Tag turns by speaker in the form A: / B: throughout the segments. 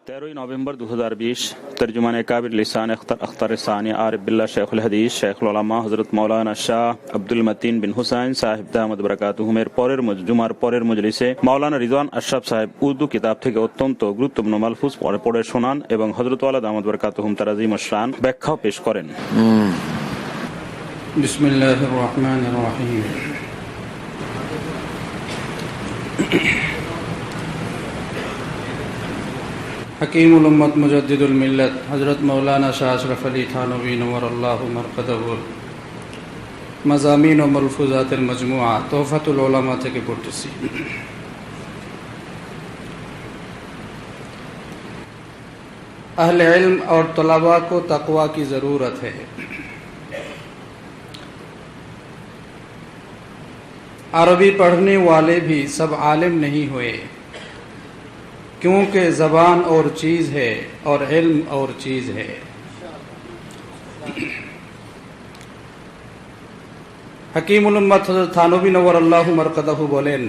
A: 13 नवंबर 2020 तर्जुमान काबिर लिसान अख्तर सानी आरिफ बिल्ला शेखुल हदीस शेखुल उलमा हजरत मौलाना शाह আব্দুল মতিন বিন হুসাইন সাহেব দামাত বরকাতুহুমের জুমার পরের মজলিসে মাওলানা রিজওয়ান আশরাফ সাহেব উর্দু কিতাব থেকে অত্যন্ত গুরুত্বপূর্ণ মালফুজ পড়ে শোনান এবং হযরত ওয়ালা দামাত বরকাতুহুম তারাজিম শান ব্যাখ্যা পেশ করেন।
B: বিসমিল্লাহির রহমানির রহিম। हकीमुल उम्मत मुजद्दिदुल मिल्लत हज़रत मौलाना शाह अशरफ अली थानवी नव्वरल्लाहु मरक़दहु मज़ामीन व मलफूज़ातिल मजमुआ तोहफ़तुल उलमा থেকে পড়তেছি। अहले इल्म और तलबा को तक़वा की ज़रूरत है। अरबी पढ़ने वाले भी सब आलिम नहीं हुए, क्योंकि ज़बान और चीज़ है और इल्म और चीज़ है। हकीमुल उम्मत हज़रत थानवी नव्वरल्लाहु मरक़दहु बोलेन,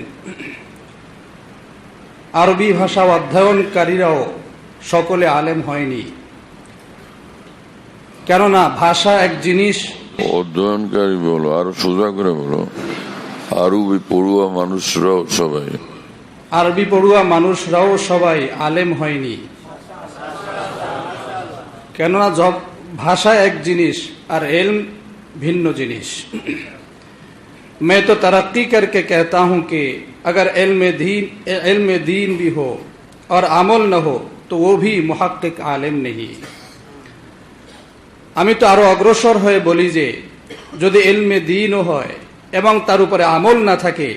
B: আরবি ভাষা অধ্যয়নকারীরাও সকলে আলেম হয়নি, কেননা ভাষা এক জিনিস।
C: অধ্যয়নকারী বলো, আরো সোজা করে বলো, আরবি পড়ুয়া মানুষরাও সবাই
B: আরবি পড়ুয়া মানুষরাও সবাই আলেম হয়নি, কেননা ভাষা এক জিনিস আর इल्म भिन्न जिनिस। मैं तो तरक्की करके कहता हूं कि अगर इल्म दीन भी हो और अमल न हो तो वो भी मुहक्किक आलिम नहीं। আমি তো আরো অগ্রসর হয়ে বলি যে যদি ইলমে দ্বীনও হয় এবং তার উপরে আমল না থাকে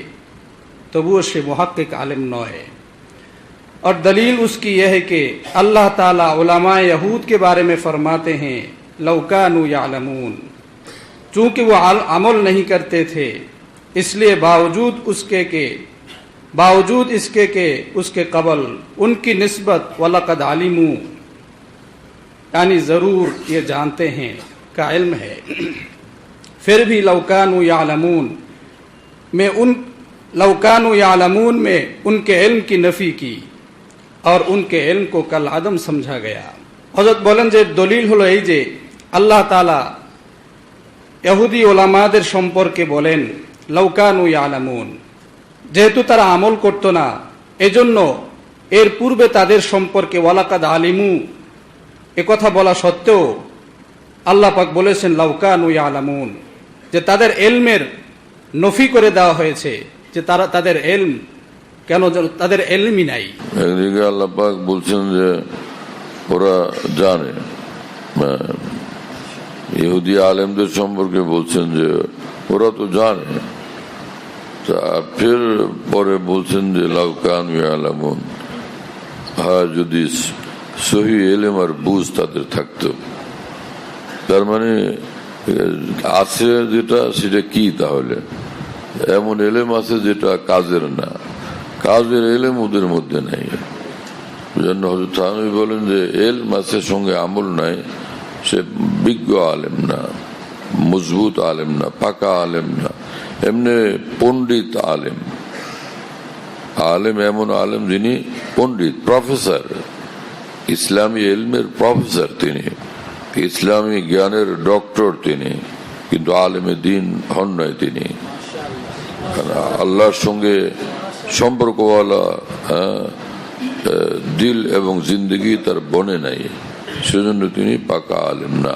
B: तबुओ से मुहक्किक आलिम न है। और दलील उसकी यह है कि अल्लाह ताला उलमा यहूद के बारे में फरमाते हैं लौ कानू यालमून, चूंकि वो अमल नहीं करते थे इसलिए बावजूद इसके के उसके कबल उनकी निस्बत वलक़द आलिमू, यानी ज़रूर ये जानते हैं का इल्म है। फिर भी लौ कानू यालमून में लौकानु यालमून में उनके इल्म की नफी की और उनके इल्म को कल आदम समझा गया। हजरत बोलें जे दलील हलो এই যে আল্লাহ তাআলা ইহুদি উলামাদের সম্পর্কে বলেন লৌকানু ইয়ালামুন, যেহেতু তারা আমল করত না এজন্য এর পূর্বে তাদের সম্পর্কে ওয়ালাকাদ আলিমু এ কথা বলা সত্ত্বেও আল্লাহ পাক বলেছেন লৌকানু ইয়ালামুন, যে তাদের ইলমের নফি করে দেওয়া হয়েছে, যে তারা তাদের ইলম কেন তাদের ইলমই নাই।
C: একদিকে আল্লাহ পাক বলছেন যে ওরা জানে, ইহুদি আলেমদের সম্পর্কে বলছেন যে ওরা তো জানে, ফের পরে বলছেন যে লাউ কানু ইয়ালামুন, হ্যাঁ যদি সহি ইলম আর বুঝ তাদের থাকতো। তার মানে আছে যেটা সেটা কি, তাহলে এমন এলেম আছে যেটা কাজের না, কাজের এলেম ওদের মধ্যে নাই। জন্য হযরত থানভী বলেন যে এলম আছে সঙ্গে আমল নাই, সে বিজ্ঞ আলেম না, মজবুত আলেম না, পাকা আলেম না, এমনি পণ্ডিত আলেম। আলেম এমন আলেম যিনি পণ্ডিত, প্রফেসর, ইসলামী এলমের প্রফেসর তিনি, ইসলামী জ্ঞানের ডক্টর তিনি, কিন্তু আলেমে দ্বীন হন নাই তিনি। আল্লাহর সঙ্গে সম্পর্কওয়ালা দিল এবং জিন্দগি তার বনে নাই, সেজন্য তিনি পাকা আলেম না।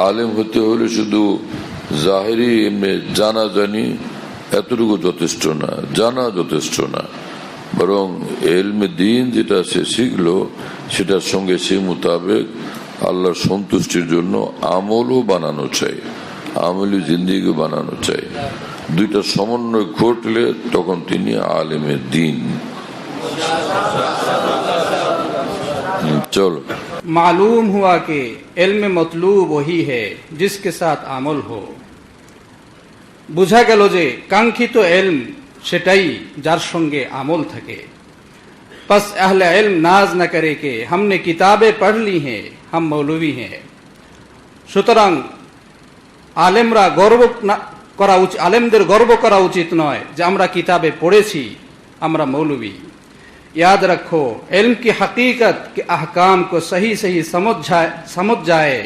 C: আলেম হতে হলে শুধু জাহেরি জানা জানি এতটুকু যথেষ্ট না, জানা যথেষ্ট না, বরং ইলমে দ্বীন যেটা সে শিখলো সেটার সঙ্গে সে মোতাবেক আল্লাহর সন্তুষ্টির জন্য আমলও বানানো চাই, আমলি জিন্দিগি বানানো চাই। দুইটা সমন্বয় ঘটলে তখন তিনি আলেমে দ্বীন। চলো,
B: मालूम हुआ कि इल्म मतलूब वही है जिसके साथ আমল हो। বুঝা গেল যে কাঙ্ক্ষিত ইলম সেটাই যার সঙ্গে আমল থাকে। बस अहले इल्म नाज न करे कि हमने किताबें पढ़ ली हैं, हम मौलवी हैं। সুতরাং আলেমরা আলেমদের গর্ব করা উচিত নয় যে আমরা কিতাবে পড়েছি, আমরা মৌলবী। याद रखो, इल्म की हकीकत के अहकाम को सही सही समझ जाए,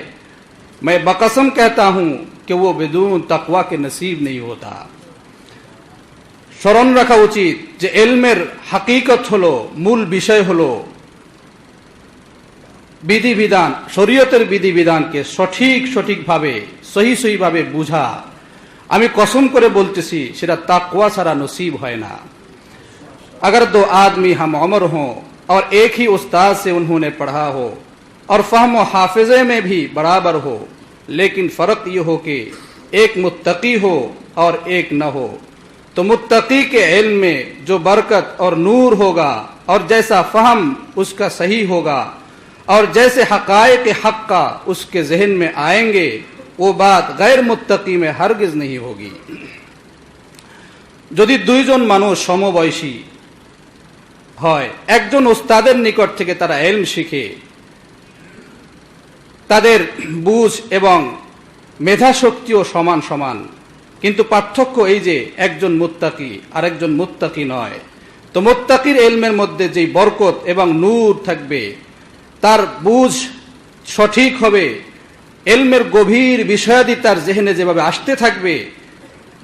B: मैं बकसम कहता हूं कि वो बिदून तकवा के नसीब नहीं होता। স্মরণ রাখা উচিত যে ইলমের হাকিকত হলো, মূল বিষয় হলো বিধিবিধান, শরীয়তের বিধিবিধানকে সঠিকভাবে সহিভাবে বুঝা। আমি কসম করে বলতেছি সেটা তাকওয়া ছাড়া নসিব হয় না। अगर दो आदमी हम उम्र हों और एक ही उस्ताद से उन्होंने पढ़ा हो और फहम व हाफिजे में भी बराबर हो, लेकिन फर्क ये हो कि एक मुत्तकी हो और एक न हो, तो मुत्तकी के इल्म में जो बरकत और नूर होगा और जैसा फहम उसका सही होगा और जैसे हकायक हक का उसके जहन में आएंगे, वो बात गैर मुत्तकी में हरगिज नहीं होगी। যদি দুইজন মানুষ সমবয়সী হয়, একজন উস্তাদের নিকট থেকে তারা ইলম শিখে, তাদের বুঝ এবং মেধা শক্তিও সমান সমান, কিন্তু পার্থক্য এই যে একজন মুত্তাকি আর একজন মুত্তাকি নয়। তো মুত্তাকির ইলমের মধ্যে যেই বরকত এবং নূর থাকবে, তার বুঝ সঠিক হবে, ইলমের গভীর বিষয়াদি তার জেহেনে যেভাবে আসতে থাকবে,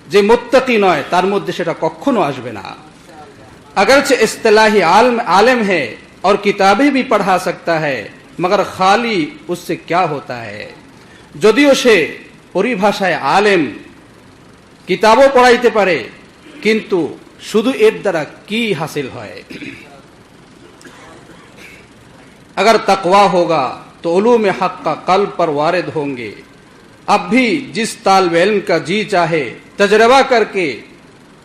B: যে মুত্তাকি নয় তার মধ্যে সেটা কখনো আসবে না। अगरचे इस्तिलाही आलिम है और किताबें भी पढ़ा सकता है, मगर खाली उससे क्या होता है? যদিও সে পরিভাষায় আলেম, কিতাবও পড়াইতে পারে, কিন্তু শুধু এর দ্বারা কি হাসিল হয়? अगर तकवा होगा तो उलूम हक का कल्ब पर वारिद होंगे। अब भी जिस तालिब इल्म का जी चाहे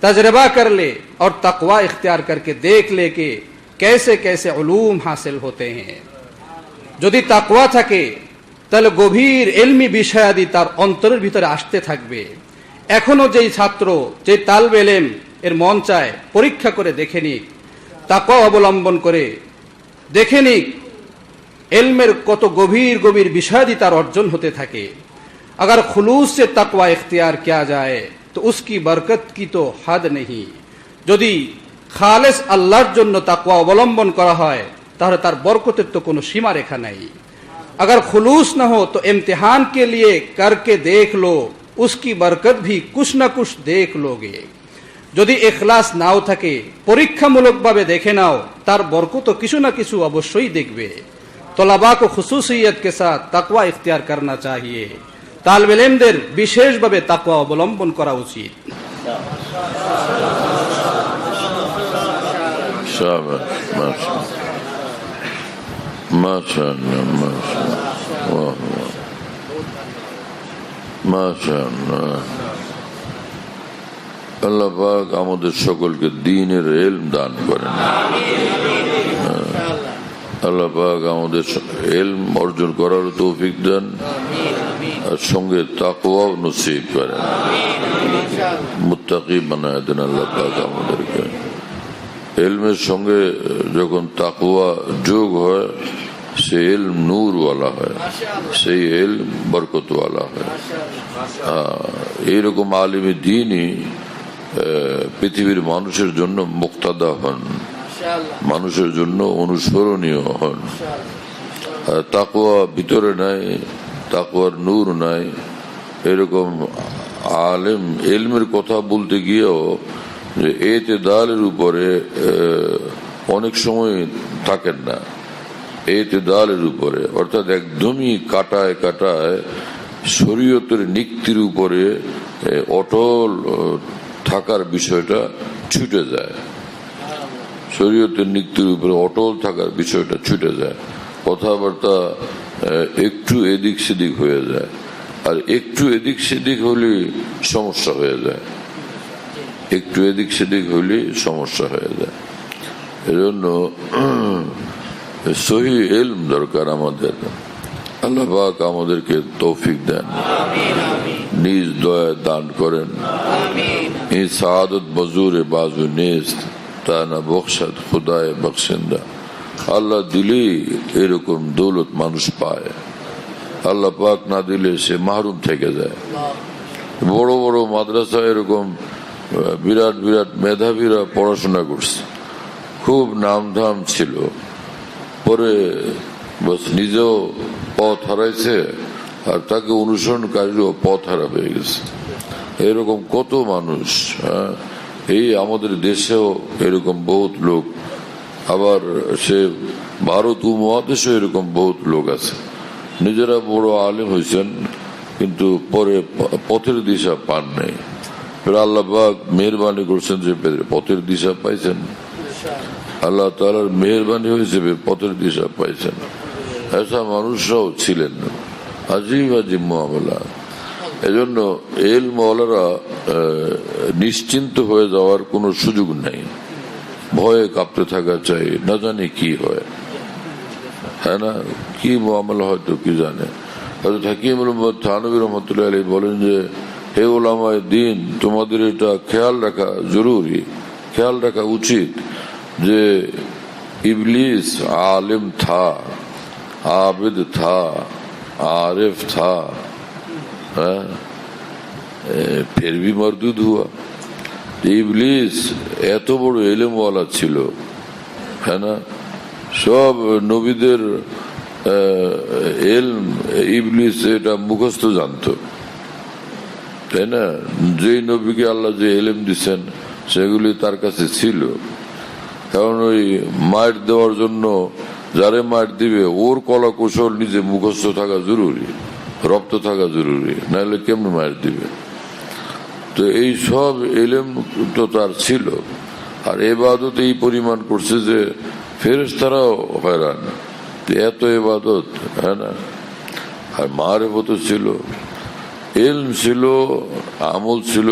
B: तजर्बा कर ले और तकवा इख्तियार करके देख ले कि कैसे कैसे उलूम हासिल होते हैं। যদি তাকওয়া থাকে তাহলে গভীর ইলমি বিষয়াদি তার অন্তরের ভিতরে আসতে থাকবে। এখনো যেই ছাত্র, যে তালিব ইলম এর মন চায় পরীক্ষা করে দেখে নিক, তাকওয়া অবলম্বন করে দেখে নিক इल्मेर कत गभीर गभीर विषयादि तार अर्जन होते থাকে। अगर खुलूस से तकवा इख्तियार किया जाए तो उसकी बरकत की तो हद नहीं। यदि खालिस अल्लाहर जन्य तकवा अवलम्बन करा হয় তাহলে তার बरकतेर तो कोनो सीमा रेखा नहीं। अगर खुलूस न हो तो इम्तिहान के लिए करके देख लो, उसकी बरकत भी कुछ न कुछ देख लोगे। यदि इखलास नाও থাকে পরীক্ষামূলকভাবে দেখে নাও, তার বরকত কিছু না কিছু অবশ্যই দেখবে। तलबा को खुसूसियत के साथ तकवा इख्तियार करना चाहिए। तालिब इल्मদের বিশেষভাবে তাকওয়া অবলম্বন করা উচিত।
C: আল্লাহ পাক আমাদের সকলকে দ্বীনের ইলম দান করেন। আল্লাহ পাক আমাদের ইলম অর্জন করার তৌফিক দেন আর সঙ্গে তাকওয়াও নসিব করেন, মুত্তাকি বানায় দেন আল্লাহ পাক আমাদেরকে। ইলমের সঙ্গে যখন তাকওয়া যোগ হয়, সে ইলম নূরওয়ালা হয়, সেই ইলম বরকতওয়ালা হয়। এইরকম আলিমে দ্বীনই পৃথিবীর মানুষের জন্য মুক্তাদা হন, মানুষের জন্য অনুসরণীয় হন। তাকওয়া ভিতরে নাই, তাকওয়ার নূর নাই, এরকম আলেম ইলমের কথা বলতে গিয়েও যে এতেদালের উপরে অনেক সময় থাকেন না। এতেদালের উপরে অর্থাৎ একদমই কাটায় কাটায় শরীয়তের নিক্তির উপরে অটল থাকার বিষয়টা ছুটে যায়। শরীয়তের নীতির উপরে অটল থাকার বিষয়টা ছুটে যায়, কথাবার্তা একটু এদিক সেদিক হয়ে যায়, আর একটু এদিক সেদিক হলে সমস্যা হয়ে যায়, একটু এদিক সেদিক হলে সমস্যা হয়ে যায়। এজন্য সহি ইলম দরকার আমাদের। আল্লাহ পাক আমাদেরকে তৌফিক দেন, নিজ দয়া দান করেন। এই সাআদত বজুরে বাজু নেস্ত তা না বখশাদ খুদায়ে বখশিন্দা। আল্লাহ দিলে এরকম দৌলত মানুষ পায়, আল্লাহ পাক না দিলে সে মাহরুম থেকে যায়। বড় বড় মাদ্রাসা এরকম বিরাট বিরাট মেধাবীরা পড়াশোনা করছে, খুব নামধাম ছিল, পরে বস নিজেও পথ হারাইছে আর তাকে অনুসরণকারীও পথ হারা হয়ে গেছে। এরকম কত মানুষ, এই আমাদের দেশেও এরকম বহুত লোক, আবার সে ভারত উপমহাদেশেও এরকম বহুত লোক আছে, নিজেরা বড় আলেম হয়েছেন কিন্তু পরে পথের দিশা পান নাই। আল্লাহ পাক মেহরবানি করছেন যে পথের দিশা পাইছেন, আল্লাহ তাআলার মেহরবানি হয়েছে পথের দিশা পাইছেন। এসা মানুষরাও ছিলেন, আজীব আজীব মামলা। এজন্য এলম ওয়ালারা নিশ্চিন্ত হয়ে যাওয়ার কোনো সুযোগ নাই, ভয়ে কাঁপতে থাকা চাই, না জানি কি হয়, হ্যাঁ না, কি মামলা হয়তো কি জানে। হযরত হাকিমুল উম্মত থানভী রাহমাতুল্লাহি আলাইহি বলেন যে হে উলামায়ে দ্বীন, তোমাদের এটা খেয়াল রাখা জরুরি, খেয়াল রাখা উচিত যে ইবলিস आलिम था, आबिद था, आरिफ था, फिर भी मरदूद हुआ। ইবলিস এত বড় ইলমওয়ালা ছিল, হ্যাঁ না, সব নবীদের ইলম ইবলিস এটা মুখস্থ জানতো, তাই না। যে নবীকে আল্লাহ যে ইলম দিচ্ছেন সেগুলি তার কাছে ছিল, কারণ ওই মার দেওয়ার জন্য যারে মার দিবে ওর কলা কৌশল নিজে মুখস্থ থাকা জরুরি, রপ্ত থাকা জরুরি, নাহলে কেমন মার দিবে। তো এই সব ইলম তো তার ছিল, আর ইবাদত এই পরিমাণ করছে যে ফেরেশতারাও হয়রান, এত ইবাদত, হ্যাঁ না। আর মারিফত ছিল, ইলম ছিল, আমল ছিল,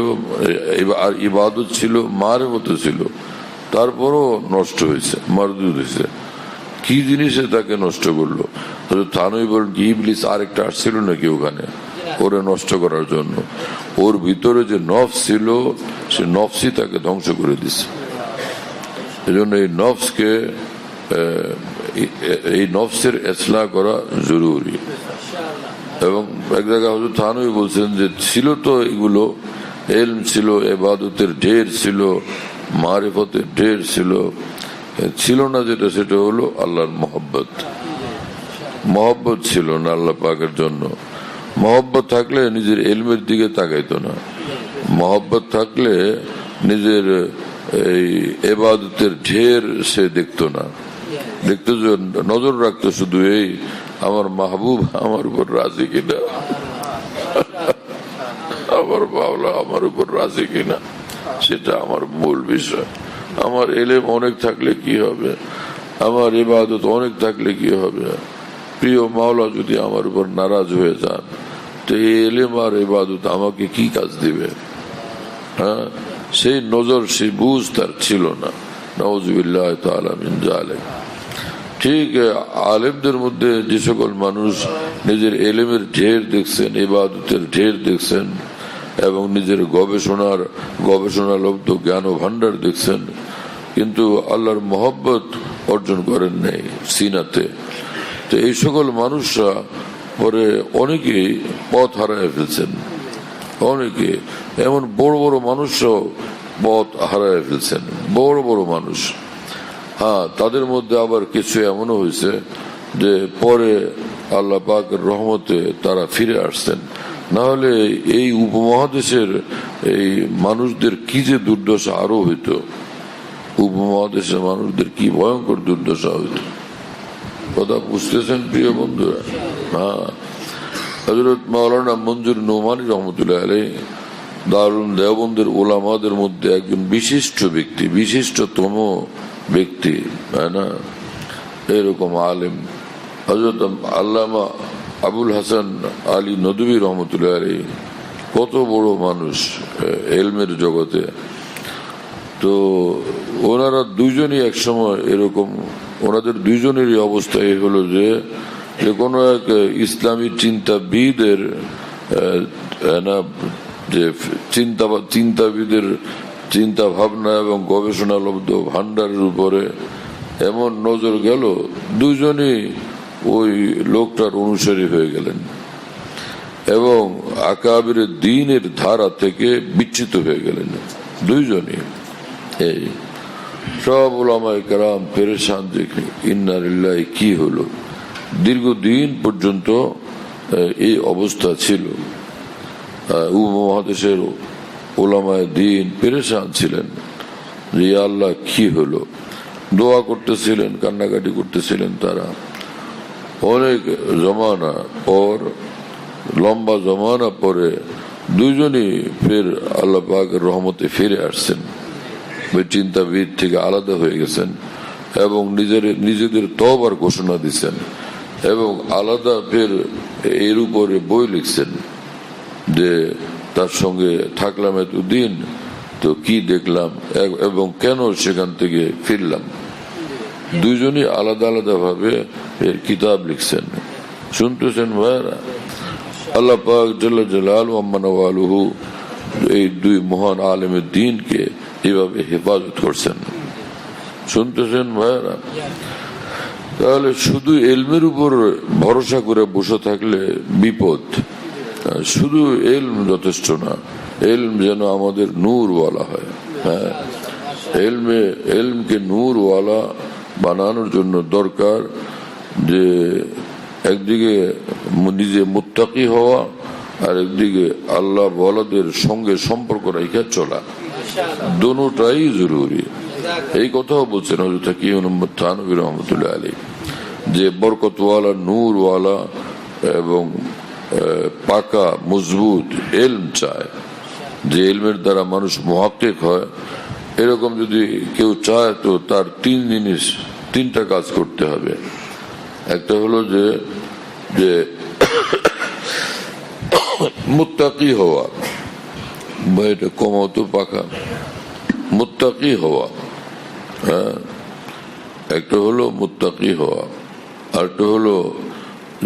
C: আর ইবাদত ছিল, মারিফত ছিল, তারপরও নষ্ট হয়েছে, মারদুদ হয়েছে। কি জিনিসে তাকে নষ্ট করলো? থানভী বলেন কি ইবলিস আরেকটা আসছিল নাকি ওখানে ওরে নষ্ট করার জন্য? ওর ভিতরে যে নফস ছিল সে নফসই তাকে ধ্বংস করে দিছে। এজন্য এই নফসকে, এই নফসের ইসলাহ করা জরুরি। এবং এক জায়গায় হযরত থানভী বলছেন যে ছিল তো এগুলো, ইলম ছিল, ইবাদতের ঢের ছিল, মারিফতের ঢের ছিল, ছিল না যেটা সেটা হলো আল্লাহর মহব্বত। মহব্বত ছিল না আল্লাহ পাকের জন্য। মহব্বত থাকলে নিজের ইলমের দিকে তাকাইতো না, মহব্বত থাকলে নিজের এই ইবাদতের ঢের সে দেখতো না, দেখতো যে নজর রাখতো শুধু এই আমার মাহবুব আমার উপর রাজি কিনা, আমার মাওলা আমার উপর রাজি কিনা, সেটা আমার মূল বিষয়। আমার ইলম অনেক থাকলে কি হবে, আমার ইবাদত অনেক থাকলে কি হবে, প্রিয় মাওলা যদি আমার উপর নারাজ হয়ে যান তো এই ইলম আর ইবাদত আমাকে কি কাজ দিবে? হ্যাঁ, সেই নজর সেই বুঝ তার ছিল না। নাউযুবিল্লাহি তাআলা মিন যালিক। ঠিক আলেমদের মধ্যে যে সকল মানুষ নিজের ইলমের ঢের দেখছেন, ইবাদতের ঢের দেখছেন এবং নিজের গবেষণালব্ধ জ্ঞান ও ভান্ডার দেখছেন, কিন্তু আল্লাহর মহব্বত অর্জন করেন নাই সিনাতে, তো এই সকল মানুষরা পরে অনেকেই পথ হারায় ফেলছেন। অনেকে এমন বড় বড় মানুষরাও পথ হারায় ফেলছেন, বড় বড় মানুষ। হ্যাঁ, তাদের মধ্যে আবার কিছু এমনও হয়েছে যে পরে আল্লাহ পাকের রহমতে তারা ফিরে আসছেন, না হলে এই উপমহাদেশের এই মানুষদের কি যে দুর্দশা আরো হইতো, উপমহাদেশের মানুষদের কি ভয়ঙ্কর দুর্দশা হইতো। কথা বুঝতেছেন প্রিয় বন্ধুরা? হ্যাঁ, হযরত মাওলানা মঞ্জুর নোমানী রহমতুল্লাহ আলাইহি দারুল দেওবন্দের ওলামাদের মধ্যে একজন বিশিষ্ট ব্যক্তি, বিশিষ্টতম ব্যক্তি, তাই না, এরকম আলেম। হযরত আল্লামা আবুল হাসান আলী নদভী রহমতুল্লাহ আলাইহি কত বড় মানুষ ইলমের জগতে। তো ওনারা দুইজনই একসময় এরকম, ওনাদের দুইজনেরই অবস্থা এই হলো যে কোনো এক ইসলামী চিন্তাবিদের যে চিন্তাবিদের চিন্তা ভাবনা এবং গবেষণালব্ধ ভান্ডারের উপরে এমন নজর গেল, দুজনই ওই লোকটার অনুসারী হয়ে গেলেন এবং আকাবির দ্বীনের ধারা থেকে বিচ্যুত হয়ে গেলেন দুইজনই। এই সব উলামায়ে কেরাম পেরেশান দেখে ইন্না লিল্লাহি কি হলো। দীর্ঘদিন পর্যন্ত এই অবস্থা ছিল। উপমহাদেশের উলামায়ে দ্বীন পেরেশান ছিলেন যে আল্লাহ কি হলো, দোয়া করতেছিলেন, কান্নাকাটি করতেছিলেন। তারা অনেক জমানা পর, লম্বা জমানা পরে দুইজনই ফের আল্লাহ পাকের রহমতে ফিরে আসছেন, চিন্তাবিদ থেকে আলাদা হয়ে গেছেন এবং নিজেদের তওবার ঘোষণা দিচ্ছেন এবং আলাদা ফের এর উপরে বই লিখছেন যে তার সঙ্গে থাকলাম এতদিন, তো কি দেখলাম এবং কেন সেখান থেকে ফিরলাম। দুইজনই আলাদা আলাদা ভাবে এর কিতাব লিখছেন। শুনতেছেন ভাইরা, আল্লাহ পাক জাল্লা জালালুহু আম্মা নওয়ালুহু এই দুই মহান আলেমের দ্বীনকে এভাবে হেফাজত করছেন। শুনতেছেন ভাইরা, তাহলে শুধু ইলমের উপর ভরসা করে বসে থাকলে বিপদ। শুধু ইলম যথেষ্ট না, ইলম যেন আমাদের নূরওয়ালা হয়। হ্যাঁ, ইলমকে নূরওয়ালা বানানোর জন্য দরকার যে একদিকে নিজে মুত্তাকি হওয়া আর একদিকে আল্লাহ ওয়ালাদের সঙ্গে সম্পর্ক রেখে চলা, দুটোটাই জরুরি। এই কথাও বলছেন হযরত তাকিউন আহমদ থানভী রহমাতুল্লাহ আলাইহি যে বরকতওয়ালা, নূরওয়ালা এবং পাকা মজবুত ইলম চায়, যে ইলমের দ্বারা মানুষ মুহাক্কিক হয়। এরকম যদি কেউ চায় তো তার তিনটা কাজ করতে হবে। একটা হলো যে মুত্তাকি হওয়া, এটা কমাতো পাকা মুত্তাকি হওয়া। হ্যাঁ, একটা হলো মুত্তাকি হওয়া, আরেকটা হলো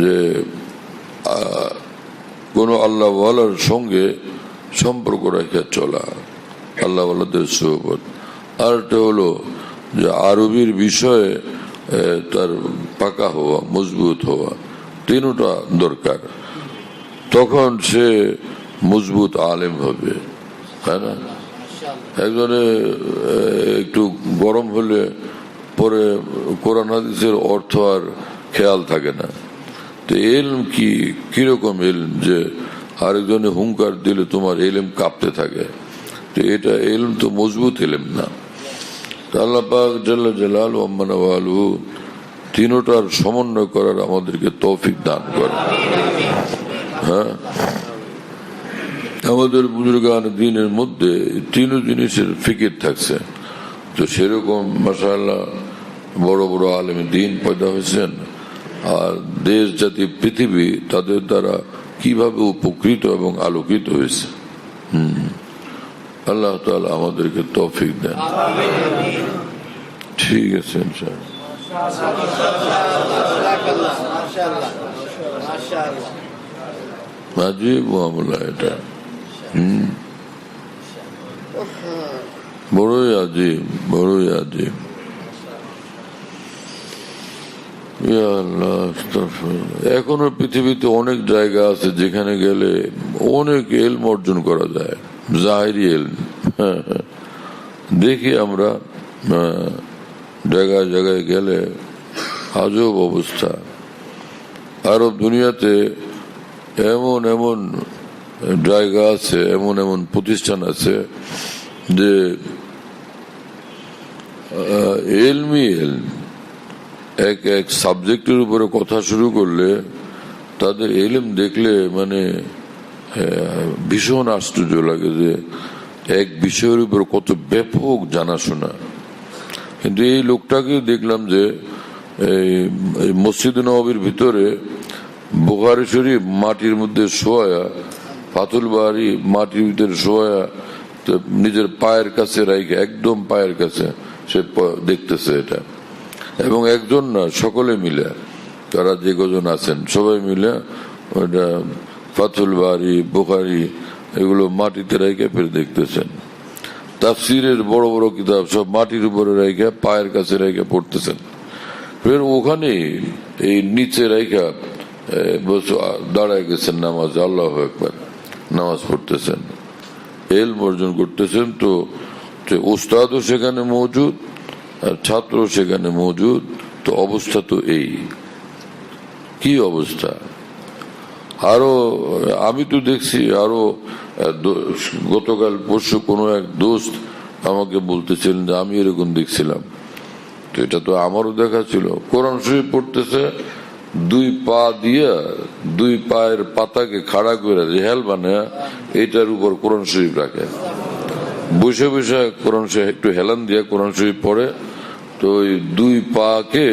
C: যে কোন আল্লাহ ওয়ালার সঙ্গে সম্পর্ক রেখে চলা, আল্লাহ ওয়ালাদের সোহবত। আরেকটা হলো যে আরবির বিষয়ে তার পাকা হওয়া, মজবুত হওয়া। তিনটা দরকার, তখন সে মজবুত আলেম হবে। তাই না? একজনে একটু গরম হলে পরে কোরআন হাদিসের অর্থ আর খেয়াল থাকে না। তো ইলম কিরকম ইলম যে আরেকজনে হুঙ্কার দিলে তোমার ইলম কাঁপতে থাকে, তো এটা ইলম তো মজবুত ইলম না। আল্লাহ পাক জাল্লা জালালুহু আম্মা নওয়ালুহু তিনটার সমন্বয় করার আমাদেরকে তৌফিক দান করে। হ্যাঁ, আমাদের বুজুর্গান দ্বীনের মধ্যে তিন জিনিসের ফিকির থাকছে। তো সেরকম মাশাআল্লাহ বড় বড় আলেম দ্বীন পয়দা হয়েছেন, আর দেশ জাতি পৃথিবী তাদের দ্বারা কিভাবে উপকৃত এবং আলোকিত হয়েছে। আল্লাহ তাআলা আমাদেরকে তৌফিক দেন। ঠিক আছে, ইনশাআল্লাহ। আজীব মামলা এটা, বড়ই আজীব, বড়ই আজীব। এখনো পৃথিবীতে অনেক জায়গা আছে যেখানে গেলে অনেক ইলম অর্জন করা যায়, জাহিরি ইলম। দেখি আমরা জায়গায় জায়গায় গেলে আজব অবস্থা। আরব দুনিয়াতে এমন এমন জায়গা আছে, এমন এমন প্রতিষ্ঠান আছে যে ইলমি ইলম, এক এক সাবজেক্টের উপরে কথা শুরু করলে তাদের ইলম দেখলে মানে ভীষণ আশ্চর্য লাগে যে এক বিষয়ের উপর কত ব্যাপক জানাশোনা। কিন্তু এই লোকটাকে দেখলাম যে মসজিদ নববীর ভিতরে বুখারী শরীফ মাটির মধ্যে শোয়া, ফাতুল বারি মাটির ভিতরে শোয়া, নিজের পায়ের কাছে রাখে, একদম পায়ের কাছে সে দেখতেছে এটা। এবং একজন না, সকলে মিলে, তারা যে কজন আছেন সবাই মিলে ওটা ফাতুল বারি, বুখারী এগুলো মাটিতে রেখে ফের দেখতেছেন। তাফসিরের বড় বড় কিতাব সব মাটির উপরে রেখে পায়ের কাছে রেখে পড়তেছেন। ফের ওখানে এই নিচে রেখা দাঁড়ায় গেছেন নামাজ, আল্লাহু আকবার, নামাজ পড়তেছেন, ইলম অর্জন করতেছেন। তো উস্তাদও সেখানে মজুদ ছাত্র সেখানে মজুদ, তো অবস্থা তো এই কি অবস্থা। আরো আমি তো দেখছি আরো গতকাল পরশু কোনো এক দোস্ত আমাকে বলতেছিলেন যে আমি এরকম দেখছিলাম, তো এটা তো আমারও দেখা ছিল। কোরআন শরীফ পড়তেছে, দুই পা দিয়ে দুই পায়ের পাতাকে খাড়া করে রেহাল বানায় এটার উপর কোরআন শরীফ রাখে, বসে বসে কোরআন শরীফ একটু হেলান দিয়ে কোরআন শরীফ পড়ে, তো ওই দুই পাকে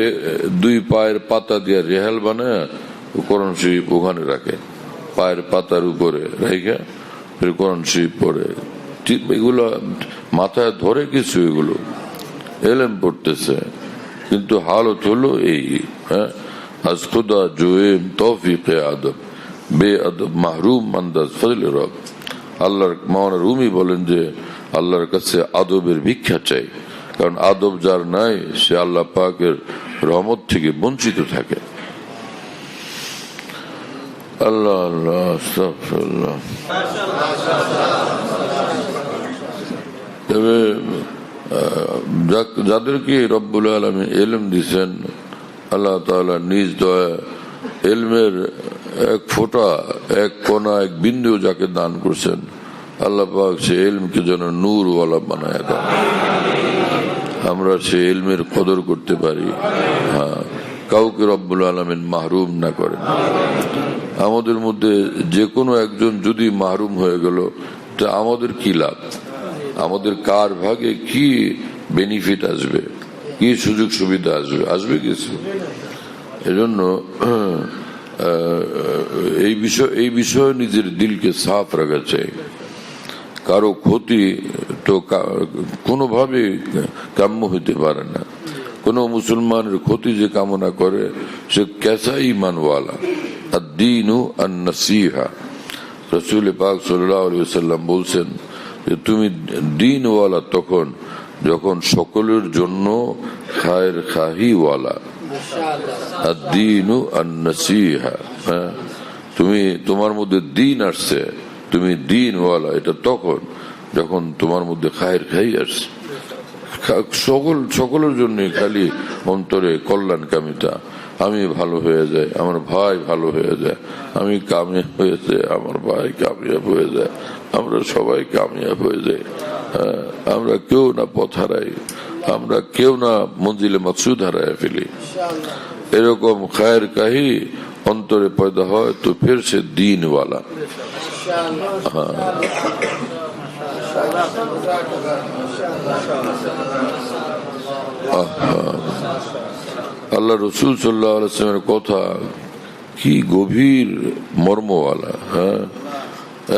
C: দুই পায়ের পাতা দিয়ে রেহাল বানায় কোরআন শরীফ ওখানে রাখে, পায়ের পাতার উপরে রেখে কোরআন শরীফ পড়ে। এগুলো মাথায় ধরে কিছু, এগুলো এলেম পড়তেছে, কিন্তু হালত হলো এই। হ্যাঁ, আজ খুদা জোয়েম তৌফিকে আদব বে আদব মাহরুম আন্দাজ ফজলে রব। আল্লাহর মাওলানা রুমি বলেন যে আল্লাহর কাছে আদবের ভিক্ষা চাই, কারণ আদব যার নাই সে আল্লাহ পাকের রহমত থেকে বঞ্চিত থাকে। আল্লাহ আল্লাহ আস্তাগফিরুল্লাহ। তবে যাদেরকে রব্বুল আলামিন ইলম দিয়েছেন, আল্লাহ তাআলা নিজ দয়া ইলমের এক ফোঁটা, এক কণা, এক বিন্দু যাকে দান করছেন, আল্লাহ পাক সে ইলমকে যেন নূরওয়ালা বানায় দেন, আমরা সে ইলমের কদর করতে পারি। হ্যাঁ, কাউকে রব্বুল আলামিন মাহরুম না করেন। আমাদের মধ্যে যে কোনো একজন যদি মাহরুম হয়ে গেল, তা আমাদের কি লাভ? আমাদের কার ভাগে কি বেনিফিট আসবে, কি সুযোগ সুবিধা আসবে? আসবে কিছু? এজন্য এই বিষয়ে নিজের দিলকে সাফ রাখা চাই। কারো ক্ষতি তো কোনোভাবে কাম্য হইতে পারে না। কোন মুসলমানের ক্ষতি যে কামনা করে সে কেসা ঈমানওয়ালা। আদ-দীনু আন-নাসীহা। রাসূল পাক সাল্লাল্লাহু আলাইহি ওয়াসাল্লাম বলছেন যে তুমি দ্বীনওয়ালা তখন যখন সকলের জন্য খায়ের খাহিওয়ালা। আদ-দীনু আন-নাসীহা। তুমি তোমার মধ্যে দ্বীন আসছে, তুমি দ্বীনওয়ালা, এটা তখন যখন তোমার মধ্যে খায়ের খাহি আসছে। সকলের জন্য খালি অন্তরে কল্যাণকামিতা, আমি ভালো হয়ে যাই, আমার ভাই ভালো হয়ে যায়, আমি কামিয়াব হয়ে যাই, আমার ভাই কামিয়াব হয়ে যায়, আমরা সবাই কামিয়াব হয়ে যাই, আমরা কেউ না পথ হারাই, আমরা কেউ না মঞ্জিলে মাকসুদ হারায় ফেলি। এরকম খায়ের কাহি অন্তরে পয়দা হয় তো ফের সে দ্বীনওয়ালা। হ্যাঁ, আল্লাহ রসুল সাল্লাল্লাহু আলাইহি ওয়াসাল্লামের কথা কি গভীর মর্মওয়ালা। হ্যাঁ,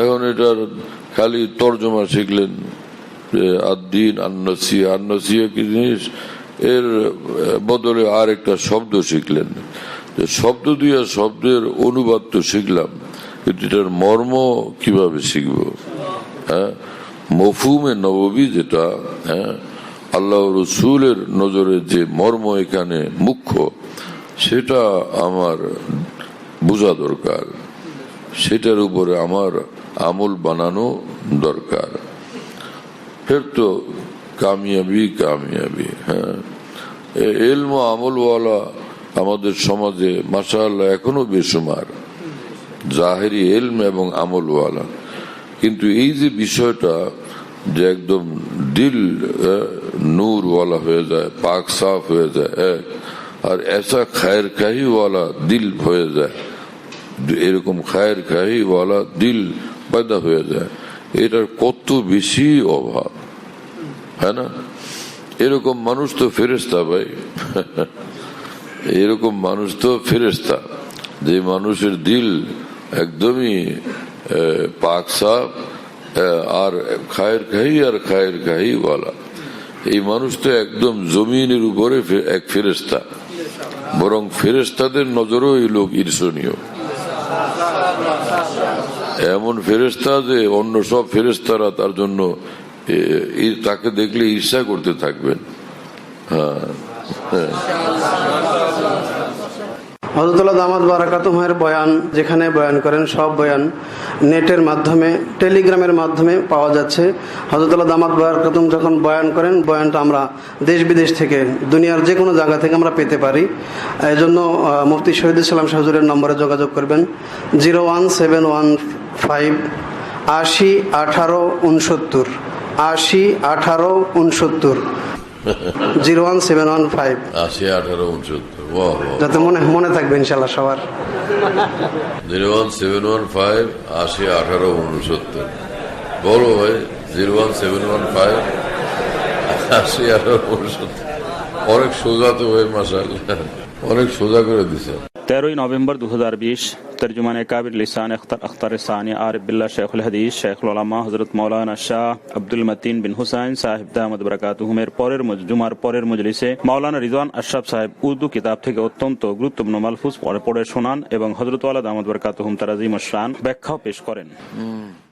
C: এখন এটার খালি তর্জমা শিখলেন যে আদ-দীন আন-নাসীহা। আন-নাসীহা কি জিনিস, এর বদলে আর একটা শব্দ শিখলেন। শব্দ দিয়ে শব্দের অনুবাদ তো শিখলাম, কিন্তু এটার মর্ম কিভাবে শিখব? হ্যাঁ, মফহুমে নববী যেটা, হ্যাঁ, আল্লাহ রসুলের নজরে যে মর্ম এখানে মুখ্য, সেটা আমার বোঝা দরকার, সেটার উপরে আমার আমল বানানো দরকার। ফের তো কামিয়াবি। হ্যাঁ, ইলম ও আমলওয়ালা আমাদের সমাজে মাশাআল্লাহ এখনো বেশুমার, জাহেরি ইলম এবং আমলওয়ালা। কিন্তু এই যে বিষয়টা যে একদম দিল নূরওয়ালা হয়ে যায়, পাক সাফ হয়ে যায়, আর এসা খায়ের খাহিওয়ালা দিল হয়ে যায়, এরকম খায়ের খাহিওয়ালা দিল পয়দা হয়ে যায়, এটার কত বেশি অভাব। হ্যাঁ না? এরকম মানুষ তো ফেরেশতা ভাই, এরকম মানুষ তো ফেরেশতা, যে মানুষের দিল একদমই পাক সাফ আর খায়ের খাহিওয়ালা, এই মানুষ তো একদম জমিনের উপরে এক ফেরেশতা, বরং ফেরেশতাদের নজরও এই লোক ঈর্ষণীয়। এমন ফেরেশতা যে অন্য সব ফেরেশতারা তার জন্য তাকে দেখলে ঈর্ষা করতে থাকবেন। হ্যাঁ,
D: হযরতুল্লাহ দামাত বারাকাতুহুমের বয়ান যেখানে বয়ান করেন সব বয়ান নেটের মাধ্যমে, টেলিগ্রামের মাধ্যমে পাওয়া যাচ্ছে। হযরতুল্লাহ দামাত বারাকাতুহুম যখন বয়ান করেন, বয়ানটা আমরা দেশ বিদেশ থেকে, দুনিয়ার যে কোনো জায়গা থেকে আমরা পেতে পারি। এই জন্য মুফতি শহীদুল ইসলাম শাহ হুজুরের নম্বরে যোগাযোগ করবেন 01715 80 18 69 80 18 69 01715
C: 80 18 69।
D: যাতে মনে থাকবে ইনশাল্লাহ সবার।
C: 01715 80 18 69। বলো ভাই, 01715 80 18 69। অনেক সোজা তো ভাই, মাশাআল্লাহ, অনেক সোজা করে দিছে।
A: 13 নভেম্বর 2020 তর্জমানে কাবির লিসান আখতার সানি আরিফ বিল্লাহ শেখুল হাদিস শেখুল উলামা হযরত মাওলানা শাহ আব্দুল মতিন বিন হুসাইন সাহেব দামাত বারাকাতুহুমের জুমার পরের মজলিসে মাওলানা রিজওয়ান আশরাফ সাহেব উর্দু কিতাব থেকে অত্যন্ত গুরুত্বপূর্ণ মালফুজ পড়ে শোনান এবং হযরত ওয়ালা দামাত বারাকাতুহুম তার আযীম শান ব্যাখ্যাও পেশ করেন।